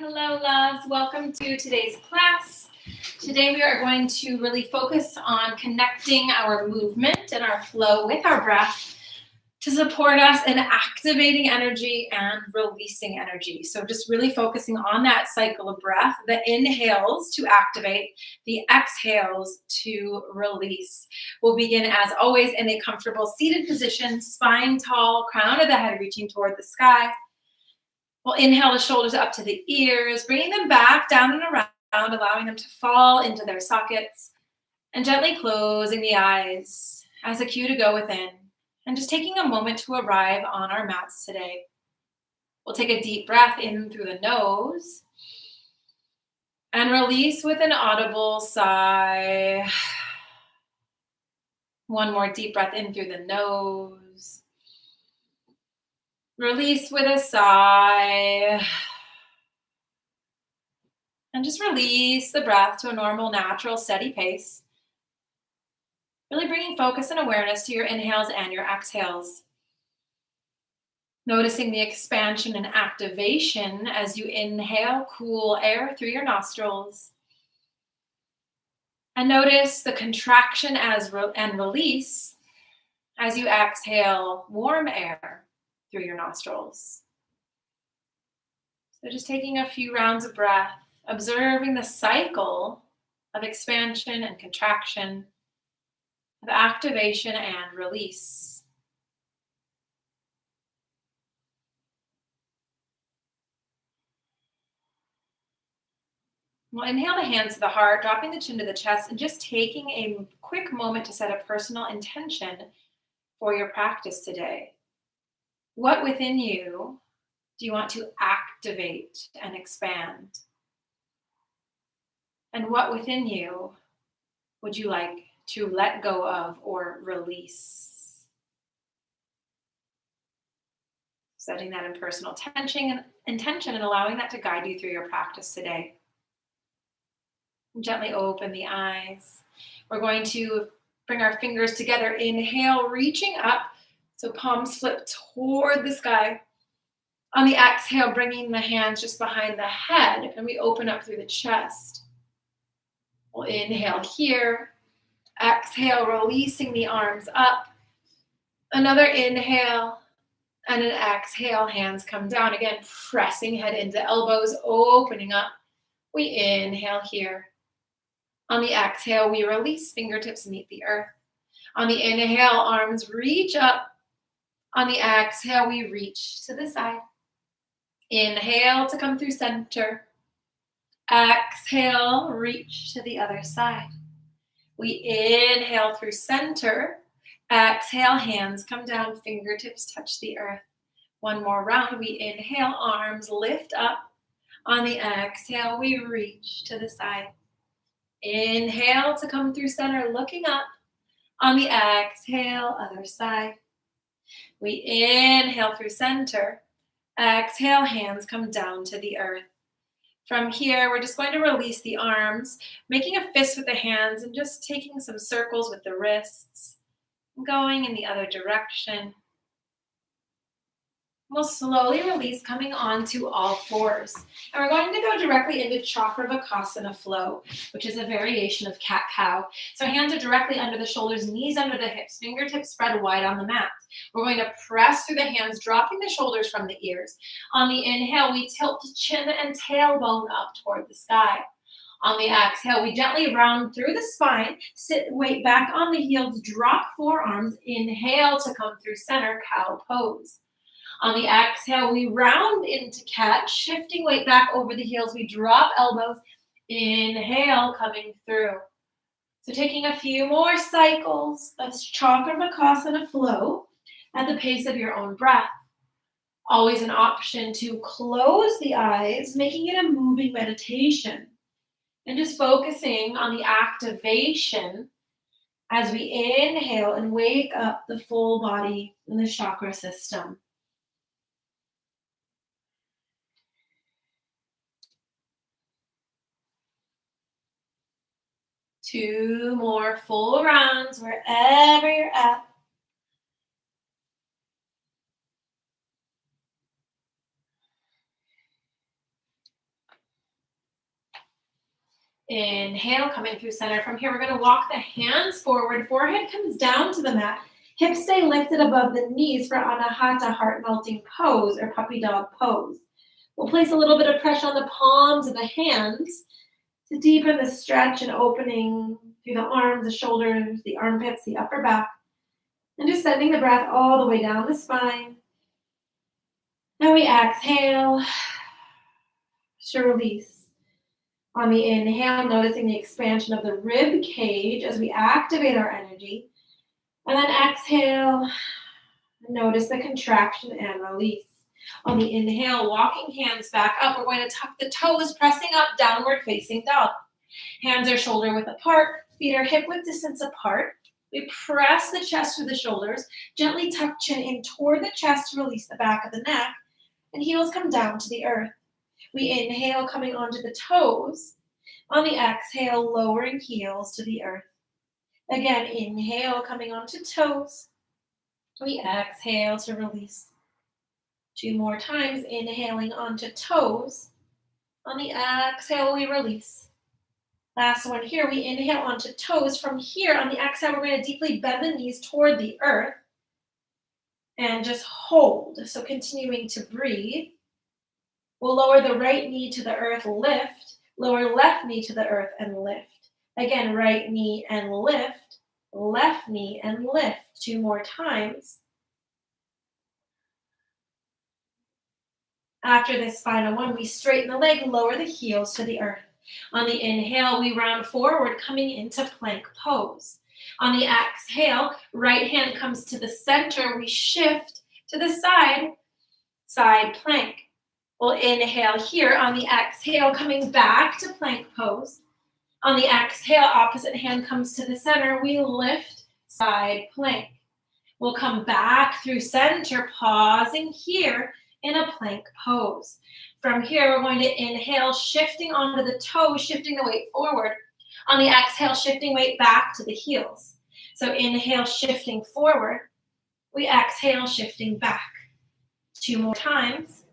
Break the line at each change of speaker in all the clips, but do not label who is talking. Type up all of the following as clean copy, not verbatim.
Hello, loves. Welcome to today's class. Today we are going to really focus on connecting our movement and our flow with our breath to support us in activating energy and releasing energy. So just really focusing on that cycle of breath, the inhales to activate, the exhales to release. We'll begin as always in a comfortable seated position, spine tall, crown of the head reaching toward the sky. We'll inhale the shoulders up to the ears, bringing them back down and around, allowing them to fall into their sockets, and gently closing the eyes as a cue to go within, and just taking a moment to arrive on our mats today. We'll take a deep breath in through the nose and release with an audible sigh. One more deep breath in through the nose. Release with a sigh. And just release the breath to a normal, natural, steady pace. Really bringing focus and awareness to your inhales and your exhales. Noticing the expansion and activation as you inhale cool air through your nostrils. And notice the contraction and release as you exhale warm air through your nostrils. So just taking a few rounds of breath, observing the cycle of expansion and contraction, of activation and release. We'll inhale the hands to the heart, dropping the chin to the chest, and just taking a quick moment to set a personal intention for your practice today. What within you do you want to activate and expand? And what within you would you like to let go of or release? Setting that in personal intention and allowing that to guide you through your practice today. And gently open the eyes. We're going to bring our fingers together. Inhale, reaching up. So palms flip toward the sky. On the exhale, bringing the hands just behind the head, and we open up through the chest. We'll inhale here. Exhale, releasing the arms up. Another inhale and an exhale. Hands come down again, pressing head into elbows, opening up. We inhale here. On the exhale, we release, fingertips meet the earth. On the inhale, arms reach up. On the exhale, we reach to the side. Inhale to come through center. Exhale, reach to the other side. We inhale through center. Exhale, hands come down, fingertips touch the earth. One more round. We inhale, arms lift up. On the exhale, we reach to the side. Inhale to come through center, looking up. On the exhale, other side. We inhale through center. Exhale, hands come down to the earth. From here, we're just going to release the arms, making a fist with the hands and just taking some circles with the wrists, going in the other direction. We'll slowly release, coming onto all fours. And we're going to go directly into Chakravakasana flow, which is a variation of cat-cow. So hands are directly under the shoulders, knees under the hips, fingertips spread wide on the mat. We're going to press through the hands, dropping the shoulders from the ears. On the inhale, we tilt chin and tailbone up toward the sky. On the exhale, we gently round through the spine, sit weight back on the heels, drop forearms, inhale to come through center, cow pose. On the exhale, we round into cat, shifting weight back over the heels. We drop elbows, inhale, coming through. So taking a few more cycles of Chakravakasana flow at the pace of your own breath. Always an option to close the eyes, making it a moving meditation. And just focusing on the activation as we inhale and wake up the full body in the chakra system. Two more full rounds wherever you're at. Inhale, coming through center. From here, we're going to walk the hands forward. Forehead comes down to the mat. Hips stay lifted above the knees for Anahata heart-melting pose or puppy dog pose. We'll place a little bit of pressure on the palms of the hands to deepen the stretch and opening through the arms, the shoulders, the armpits, the upper back. And just sending the breath all the way down the spine. Now we exhale to release. On the inhale, noticing the expansion of the rib cage as we activate our energy. And then exhale, notice the contraction and release. On the inhale, walking hands back up, we're going to tuck the toes, pressing up, downward facing dog. Hands are shoulder width apart, feet are hip width distance apart. We press the chest through the shoulders, gently tuck chin in toward the chest to release the back of the neck, and heels come down to the earth. We inhale, coming onto the toes. On the exhale, lowering heels to the earth. Again, inhale, coming onto toes. We exhale to release. 2 more times, inhaling onto toes. On the exhale, we release. Last one here, we inhale onto toes. From here, on the exhale, we're going to deeply bend the knees toward the earth and just hold. So continuing to breathe. We'll lower the right knee to the earth, lift. Lower left knee to the earth and lift. Again, right knee and lift. Left knee and lift. 2 more times. After this final one, we straighten the leg, lower the heels to the earth. On the inhale, we round forward, coming into plank pose. On the exhale, right hand comes to the center. We shift to the side, side plank. We'll inhale here. On the exhale, coming back to plank pose. On the exhale, opposite hand comes to the center. We lift, side plank. We'll come back through center, pausing here in a plank pose. From here, we're going to inhale, shifting onto the toes, shifting the weight forward. On the exhale, shifting weight back to the heels. So inhale, shifting forward. We exhale, shifting back. 2 more times.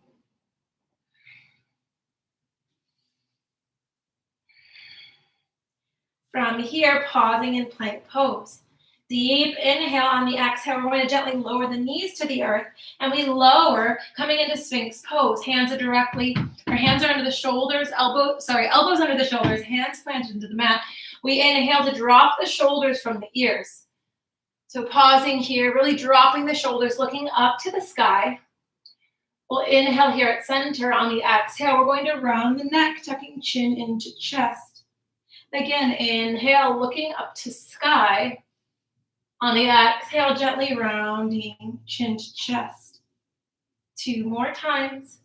From here, pausing in plank pose. Deep inhale. On the exhale, we're going to gently lower the knees to the earth, and we lower, coming into Sphinx pose. Hands are under the shoulders, elbows under the shoulders, hands planted into the mat. We inhale to drop the shoulders from the ears. So pausing here, really dropping the shoulders, looking up to the sky. We'll inhale here at center. On the exhale, we're going to round the neck, tucking chin into chest. Again, inhale, looking up to sky. On the exhale, gently rounding chin to chest. 2 more times.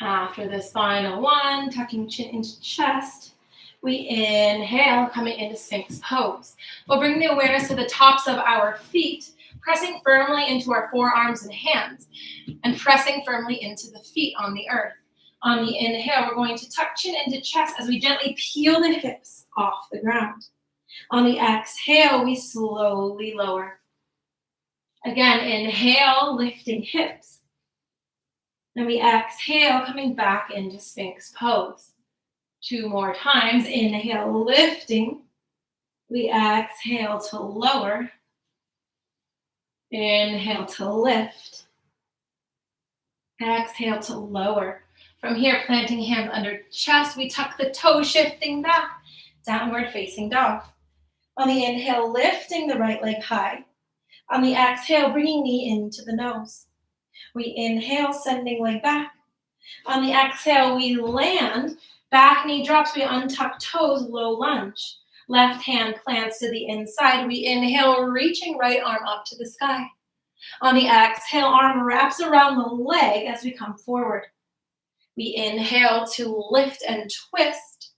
After this final one, tucking chin into chest, we inhale, coming into Sphinx pose. We'll bring the awareness to the tops of our feet, pressing firmly into our forearms and hands, and pressing firmly into the feet on the earth. On the inhale, we're going to tuck chin into chest as we gently peel the hips off the ground. On the exhale, we slowly lower. Again, inhale, lifting hips. Then we exhale, coming back into Sphinx pose. 2 more times. Inhale, lifting. We exhale to lower. Inhale to lift. Exhale to lower. From here, planting hands under chest, we tuck the toes, shifting back, downward facing dog. On the inhale, lifting the right leg high. On the exhale, bringing knee into the nose. We inhale, sending leg back. On the exhale, we land, back knee drops, we untuck toes, low lunge. Left hand plants to the inside. We inhale, reaching right arm up to the sky. On the exhale, arm wraps around the leg as we come forward. We inhale to lift and twist.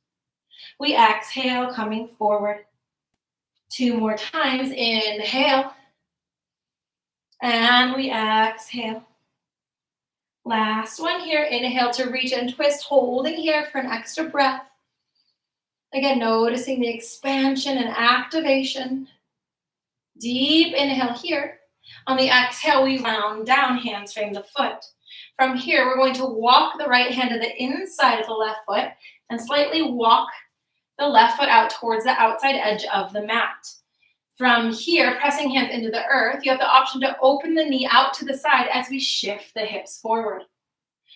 We exhale, coming forward. 2 more times. Inhale. And we exhale. Last one here. Inhale to reach and twist, holding here for an extra breath. Again, noticing the expansion and activation. Deep inhale here. On the exhale, we round down, hands frame the foot. From here, we're going to walk the right hand to the inside of the left foot and slightly walk the left foot out towards the outside edge of the mat. From here, pressing hands into the earth, you have the option to open the knee out to the side as we shift the hips forward.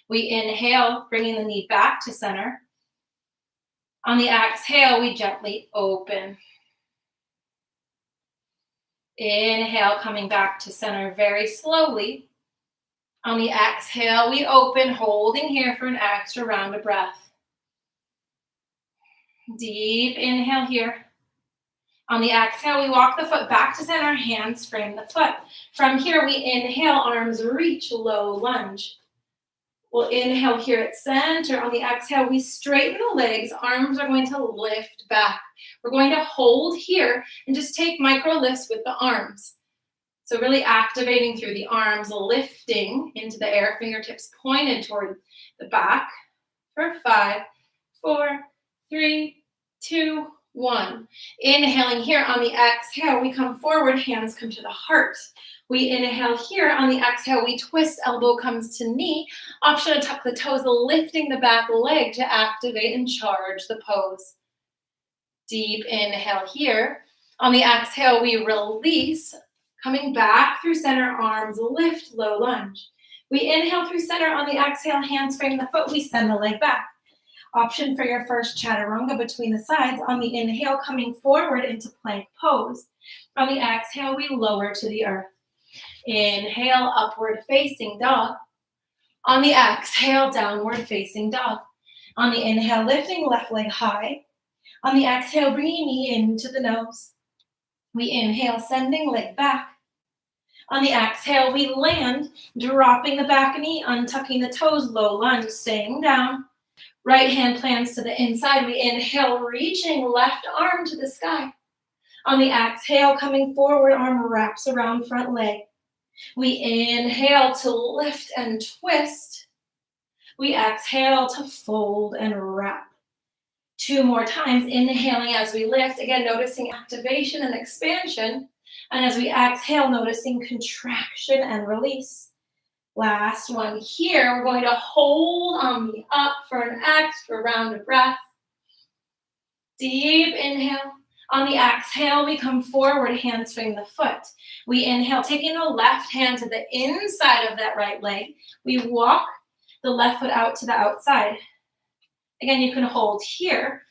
We inhale, bringing the knee back to center. On the exhale, we gently open. Inhale, coming back to center very slowly. On the exhale, we open, holding here for an extra round of breath. Deep inhale here. On the exhale, we walk the foot back to center, hands frame the foot. From here, we inhale, arms reach, low lunge. We'll inhale here at center. On the exhale, we straighten the legs. Arms are going to lift back. We're going to hold here and just take micro lifts with the arms. So really activating through the arms, lifting into the air, fingertips pointed toward the back. For 5, 4, 3, 2, 1. Inhaling here. On the exhale, we come forward, hands come to the heart. We inhale here. On the exhale, we twist, elbow comes to knee. Option to tuck the toes, lifting the back leg to activate and charge the pose. Deep inhale here. On the exhale, we release, coming back through center, arms lift, low lunge. We inhale through center. On the exhale, hands frame the foot. We send the leg back. Option for your first chaturanga between the sides. On the inhale, coming forward into plank pose. On the exhale, we lower to the earth. Inhale, upward facing dog. On the exhale, downward facing dog. On the inhale, lifting left leg high. On the exhale, bringing knee into the nose. We inhale, sending leg back. On the exhale, we land, dropping the back knee, untucking the toes, low lunge, staying down. Right hand plants to the inside. We inhale, reaching left arm to the sky. On the exhale, coming forward, arm wraps around front leg. We inhale to lift and twist. We exhale to fold and wrap. 2 more times, inhaling as we lift. Again, noticing activation and expansion. And as we exhale, noticing contraction and release. Last one here. We're going to hold on the up for an extra round of breath. Deep inhale. On the exhale, we come forward, hands swing the foot. We inhale, taking the left hand to the inside of that right leg. We walk the left foot out to the outside. Again, you can hold here.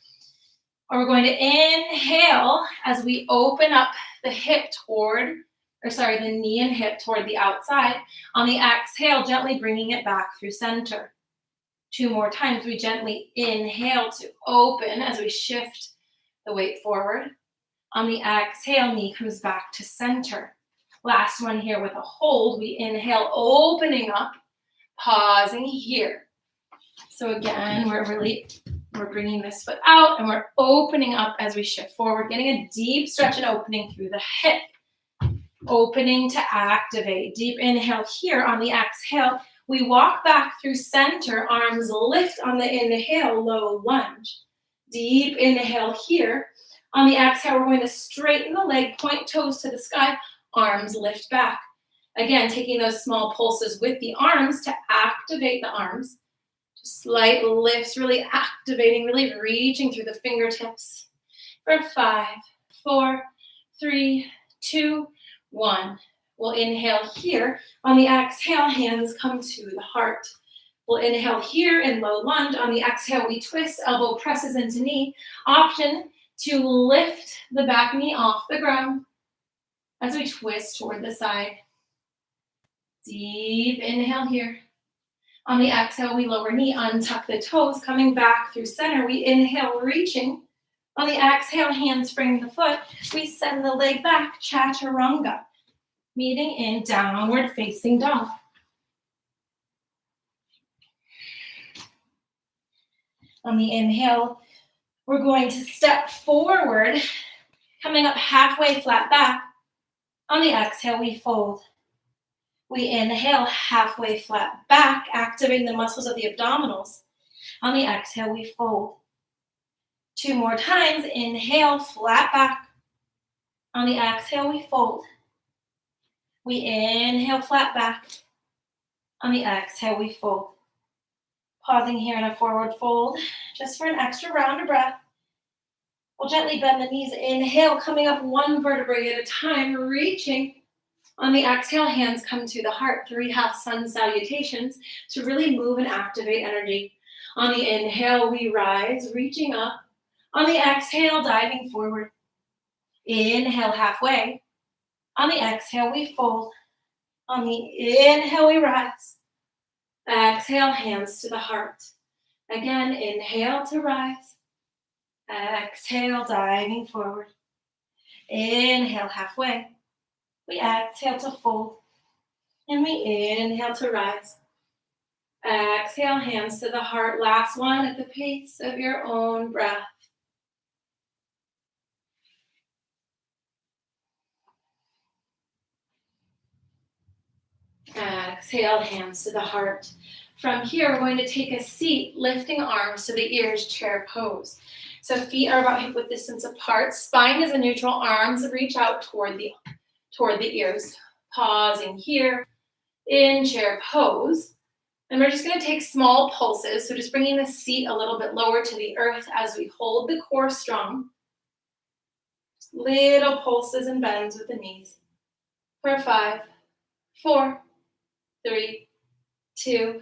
Or we're going to inhale as we open up the hip the knee and hip toward the outside. On the exhale, gently bringing it back through center. 2 more times, we gently inhale to open as we shift the weight forward. On the exhale, knee comes back to center. Last one here with a hold. We inhale, opening up, pausing here. So again, we're bringing this foot out and we're opening up as we shift forward, getting a deep stretch and opening through the hip. Opening to activate. Deep inhale here. On the exhale, we walk back through center, arms lift on the inhale, low lunge. Deep inhale here. On the exhale, we're going to straighten the leg, point toes to the sky, arms lift back. Again, taking those small pulses with the arms to activate the arms. Slight lifts, really activating, really reaching through the fingertips. For 5, 4, 3, 2, 1. We'll inhale here. On the exhale, hands come to the heart. We'll inhale here in low lunge. On the exhale, we twist, elbow presses into knee. Option to lift the back knee off the ground as we twist toward the side. Deep inhale here. On the exhale, we lower knee, untuck the toes, coming back through center. We inhale, reaching. On the exhale, hands frame the foot. We send the leg back, chaturanga, meeting in downward facing dog. On the inhale, we're going to step forward, coming up halfway flat back. On the exhale, we fold. We inhale, halfway flat back, activating the muscles of the abdominals. On the exhale, we fold. 2 more times. Inhale, flat back. On the exhale, we fold. We inhale, flat back. On the exhale, we fold. Pausing here in a forward fold, just for an extra round of breath. We'll gently bend the knees. Inhale, coming up one vertebrae at a time, reaching. On the exhale, hands come to the heart, 3 half sun salutations to really move and activate energy. On the inhale, we rise, reaching up. On the exhale, diving forward. Inhale, halfway. On the exhale, we fold. On the inhale, we rise. Exhale, hands to the heart. Again, inhale to rise. Exhale, diving forward. Inhale, halfway. We exhale to fold. And we inhale to rise. Exhale, hands to the heart. Last one at the pace of your own breath. Exhale, hands to the heart. From here, we're going to take a seat, lifting arms to the ears, chair pose. So feet are about hip width distance apart. Spine is a neutral. Arms reach out toward the ears. Pausing here in chair pose. And we're just going to take small pulses. So just bringing the seat a little bit lower to the earth as we hold the core strong. Just little pulses and bends with the knees. For 5, 4, 3, 2,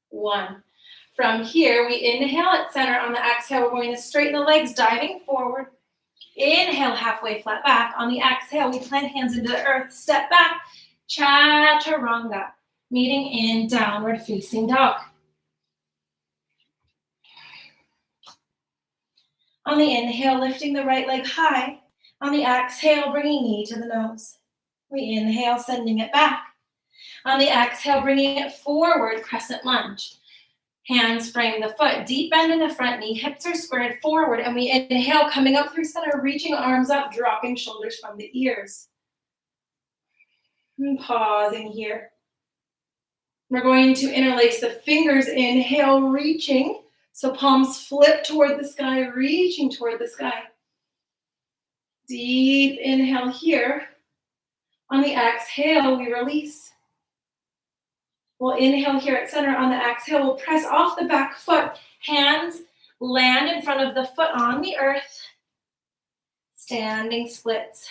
1. From here, we inhale at center. On the exhale, we're going to straighten the legs, diving forward. Inhale, halfway flat back. On the exhale, we plant hands into the earth, step back, chaturanga, meeting in downward facing dog. On the inhale, lifting the right leg high. On the exhale, bringing knee to the nose. We inhale, sending it back. On the exhale, bringing it forward, crescent lunge. Hands frame the foot, deep bend in the front knee, hips are squared forward, and we inhale, coming up through center, reaching arms up, dropping shoulders from the ears. And pausing here. We're going to interlace the fingers, inhale, reaching. So palms flip toward the sky, reaching toward the sky. Deep inhale here. On the exhale, we release. We'll inhale here at center. On the exhale, we'll press off the back foot. Hands land in front of the foot on the earth. Standing splits.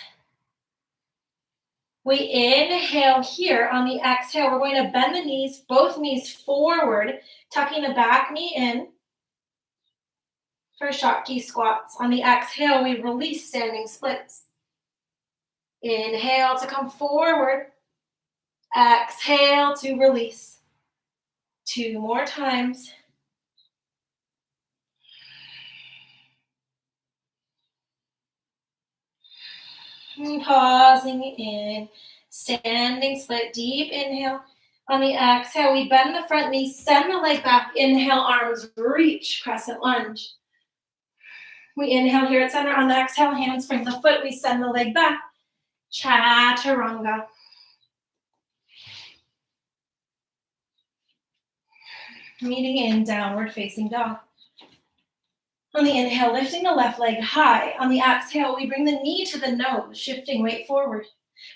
We inhale here. On the exhale, we're going to bend the knees, both knees forward, tucking the back knee in for Shakti squats. On the exhale, we release, standing splits. Inhale to come forward. Exhale to release. 2 more times. And pausing in, standing split, deep inhale. On the exhale, we bend the front knee, send the leg back. Inhale, arms reach, crescent lunge. We inhale here at center. On the exhale, hands frame the foot. We send the leg back. Chaturanga. Meeting in downward facing dog. On the inhale, lifting the left leg high. On the exhale, we bring the knee to the nose, shifting weight forward.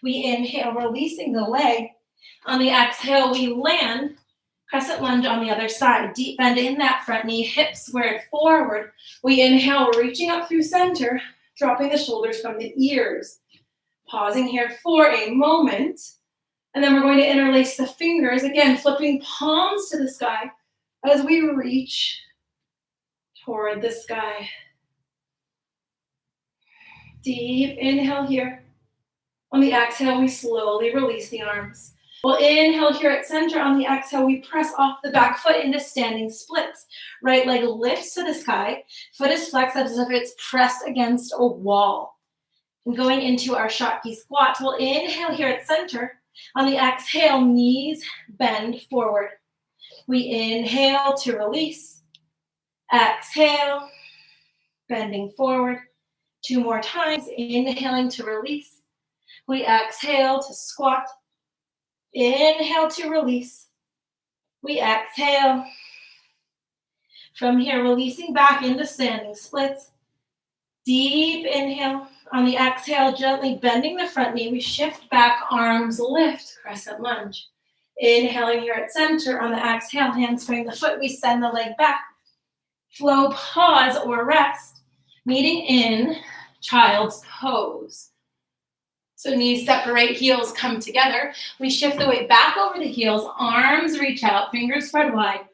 We inhale, releasing the leg. On the exhale, we land. Crescent lunge on the other side. Deep bend in that front knee, hips squared forward. We inhale, reaching up through center, dropping the shoulders from the ears. Pausing here for a moment. And then we're going to interlace the fingers, again, flipping palms to the sky as we reach toward the sky. Deep inhale here. On the exhale, we slowly release the arms. We'll inhale here at center. On the exhale, we press off the back foot into standing splits. Right leg lifts to the sky. Foot is flexed as if it's pressed against a wall. And going into our Shakti squat, we'll inhale here at center. On the exhale, knees bend forward. We inhale to release. Exhale, bending forward. 2 more times, inhaling to release. We exhale to squat. Inhale to release. We exhale. From here, releasing back into standing splits. Deep inhale. On the exhale, gently bending the front knee, we shift back, arms lift, crescent lunge. Inhaling here at center. On the exhale, hands frame the foot, we send the leg back. Flow, pause, or rest. Meeting in child's pose. So knees separate, heels come together. We shift the weight back over the heels, arms reach out, fingers spread wide.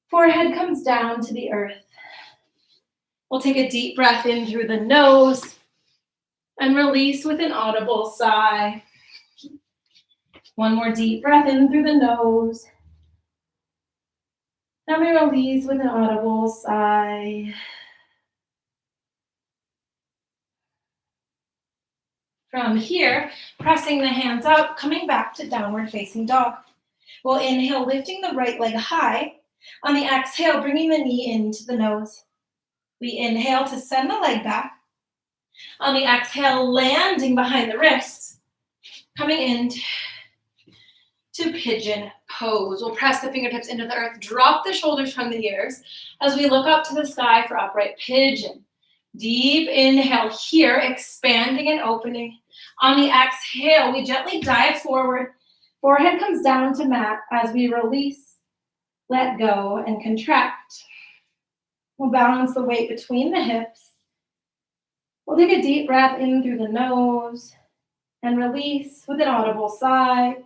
Forehead comes down to the earth. We'll take a deep breath in through the nose and release with an audible sigh. One more deep breath in through the nose. And we release with an audible sigh. From here, pressing the hands up, coming back to downward facing dog. We'll inhale, lifting the right leg high. On the exhale, bringing the knee into the nose. We inhale to send the leg back. On the exhale, landing behind the wrists. Coming into pigeon pose. We'll press the fingertips into the earth, drop the shoulders from the ears as we look up to the sky for upright pigeon. Deep inhale here, expanding and opening. On the exhale, we gently dive forward. Forehead comes down to mat as we release, let go, and contract. We'll balance the weight between the hips. We'll take a deep breath in through the nose and release with an audible sigh.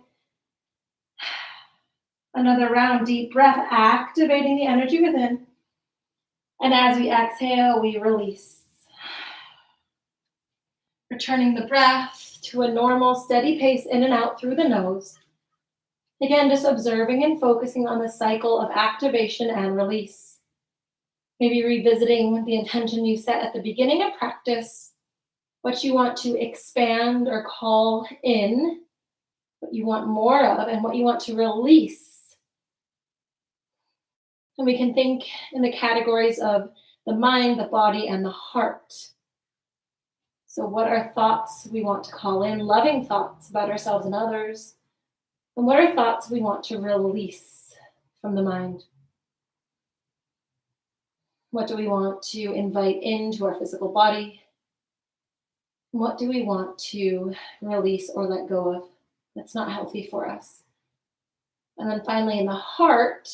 Another round, deep breath, activating the energy within. And as we exhale, we release. Returning the breath to a normal, steady pace in and out through the nose. Again, just observing and focusing on the cycle of activation and release. Maybe revisiting the intention you set at the beginning of practice, what you want to expand or call in, what you want more of, and what you want to release. And we can think in the categories of the mind, the body, and the heart. So what are thoughts we want to call in? Loving thoughts about ourselves and others. And what are thoughts we want to release from the mind? What do we want to invite into our physical body? What do we want to release or let go of that's not healthy for us? And then finally, in the heart,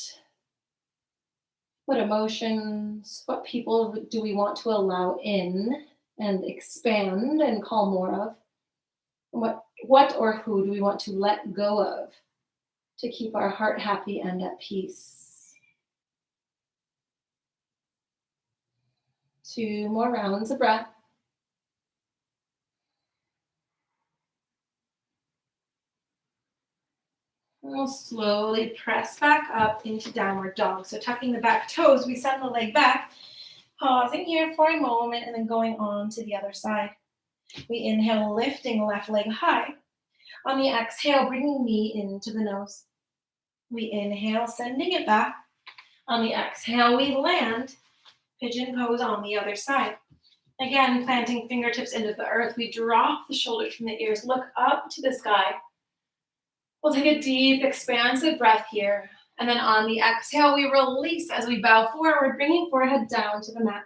what emotions, what people do we want to allow in and expand and call more of? What or who do we want to let go of to keep our heart happy and at peace? 2 more rounds of breath. And we'll slowly press back up into downward dog. So tucking the back toes, we send the leg back, pausing here for a moment, and then going on to the other side. We inhale, lifting left leg high. On the exhale, bringing knee into the nose. We inhale, sending it back. On the exhale, we land, pigeon pose on the other side. Again, planting fingertips into the earth, we drop the shoulders from the ears, look up to the sky. We'll take a deep, expansive breath here. And then on the exhale, we release as we bow forward, bringing forehead down to the mat.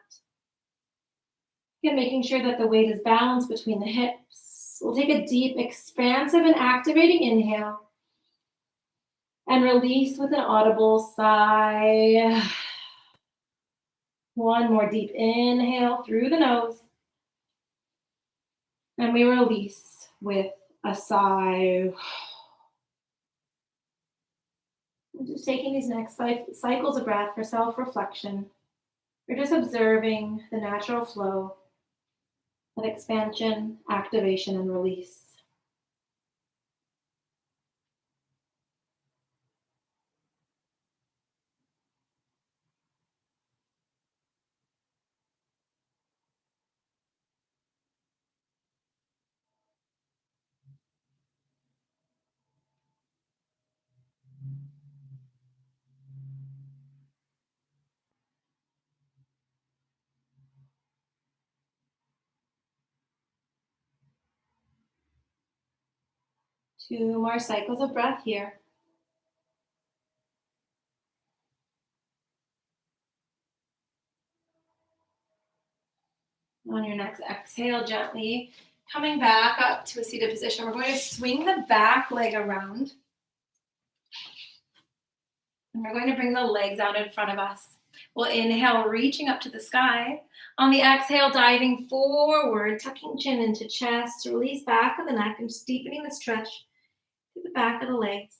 Again, making sure that the weight is balanced between the hips. We'll take a deep, expansive, and activating inhale. And release with an audible sigh. One more deep inhale through the nose. And we release with a sigh. Just taking these next cycles of breath for self-reflection. You're just observing the natural flow of expansion, activation, and release. Two more cycles of breath here. On your next exhale, gently coming back up to a seated position, we're going to swing the back leg around. And we're going to bring the legs out in front of us. We'll inhale, reaching up to the sky. On the exhale, diving forward, tucking chin into chest, release back of the neck, and just deepening the stretch to the back of the legs.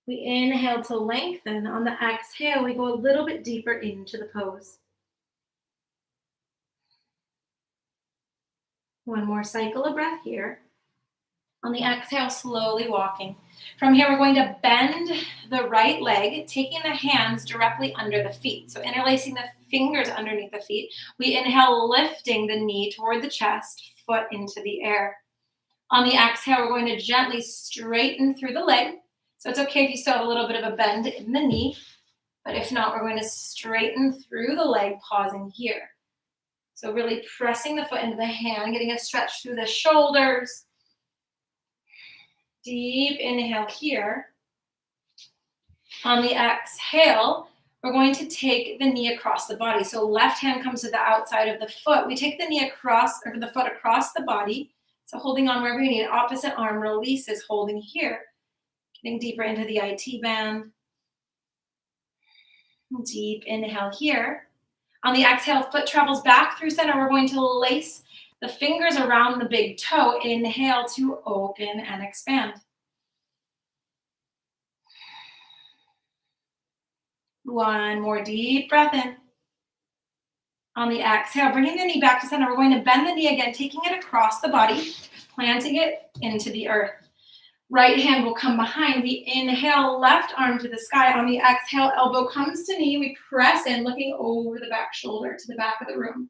We inhale to lengthen. On the exhale, we go a little bit deeper into the pose. One more cycle of breath here. On the exhale, slowly walking. From here, we're going to bend the right leg, taking the hands directly under the feet. So interlacing the fingers underneath the feet. We inhale, lifting the knee toward the chest, foot into the air. On the exhale, we're going to gently straighten through the leg. So it's okay if you still have a little bit of a bend in the knee, but if not, we're going to straighten through the leg, pausing here. So really pressing the foot into the hand, getting a stretch through the shoulders. Deep inhale here. On the exhale, we're going to take the knee across the body. So left hand comes to the outside of the foot. We take the knee across, or the foot across the body. So holding on wherever you need. Opposite arm releases, holding here. Getting deeper into the IT band. Deep inhale here. On the exhale, foot travels back through center. We're going to lace the fingers around the big toe. Inhale to open and expand. One more deep breath in. On the exhale, bringing the knee back to center. We're going to bend the knee again, taking it across the body, planting it into the earth. Right hand will come behind. We inhale, left arm to the sky. On the exhale, elbow comes to knee. We press in, looking over the back shoulder to the back of the room.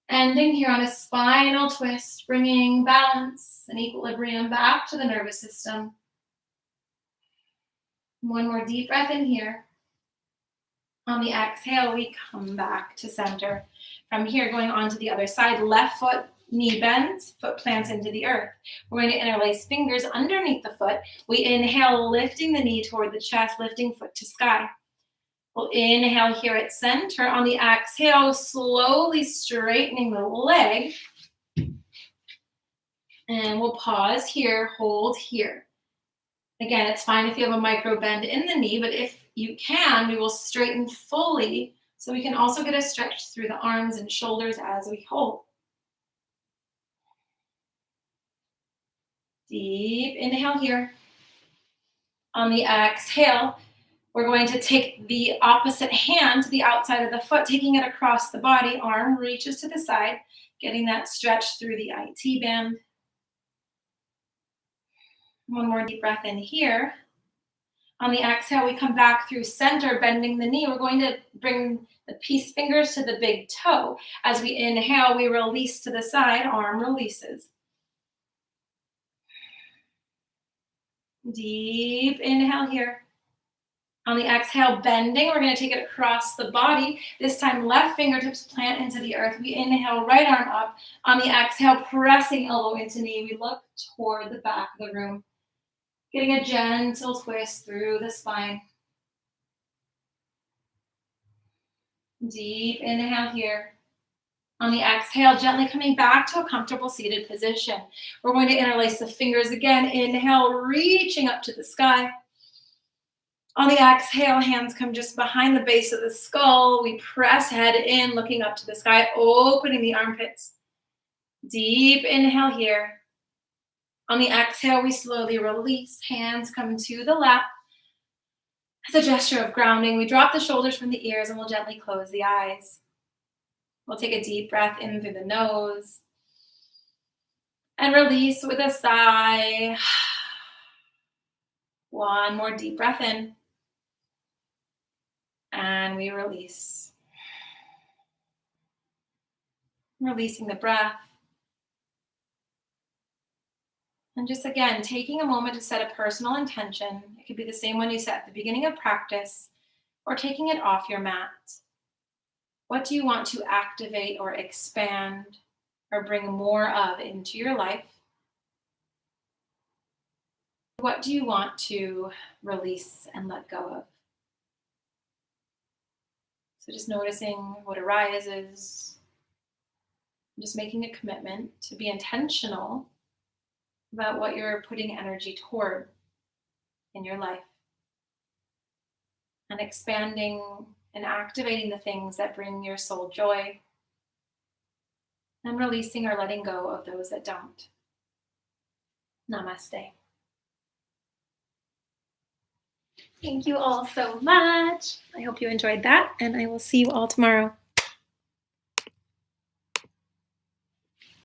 Ending here on a spinal twist, bringing balance and equilibrium back to the nervous system. One more deep breath in here. On the exhale, we come back to center. From here, going on to the other side, left foot, knee bends, foot plants into the earth. We're going to interlace fingers underneath the foot. We inhale, lifting the knee toward the chest, lifting foot to sky. We'll inhale here at center. On the exhale, slowly straightening the leg. And we'll pause here, hold here. Again, it's fine if you have a micro bend in the knee, but if you can, we will straighten fully so we can also get a stretch through the arms and shoulders as we hold. Deep inhale here. On the exhale, we're going to take the opposite hand to the outside of the foot, taking it across the body. Arm reaches to the side, getting that stretch through the IT band. One more deep breath in here. On the exhale, we come back through center, bending the knee. We're going to bring the peace fingers to the big toe. As we inhale, we release to the side, arm releases. Deep inhale here. On the exhale, bending, we're going to take it across the body. This time, left fingertips plant into the earth. We inhale, right arm up. On the exhale, pressing elbow into knee. We look toward the back of the room. Getting a gentle twist through the spine. Deep inhale here. On the exhale, gently coming back to a comfortable seated position. We're going to interlace the fingers again. Inhale, reaching up to the sky. On the exhale, hands come just behind the base of the skull. We press head in, looking up to the sky, opening the armpits. Deep inhale here. On the exhale, we slowly release. Hands come to the lap. As a gesture of grounding, we drop the shoulders from the ears and we'll gently close the eyes. We'll take a deep breath in through the nose and release with a sigh. One more deep breath in. And we release. Releasing the breath. And just again, taking a moment to set a personal intention. It could be the same one you set at the beginning of practice, or taking it off your mat. What do you want to activate or expand or bring more of into your life? What do you want to release and let go of? So just noticing what arises, Just making a commitment to be intentional about what you're putting energy toward in your life and expanding and activating the things that bring your soul joy and releasing or letting go of those that don't. Namaste. Thank you all so much. I hope you enjoyed that, and I will see you all tomorrow.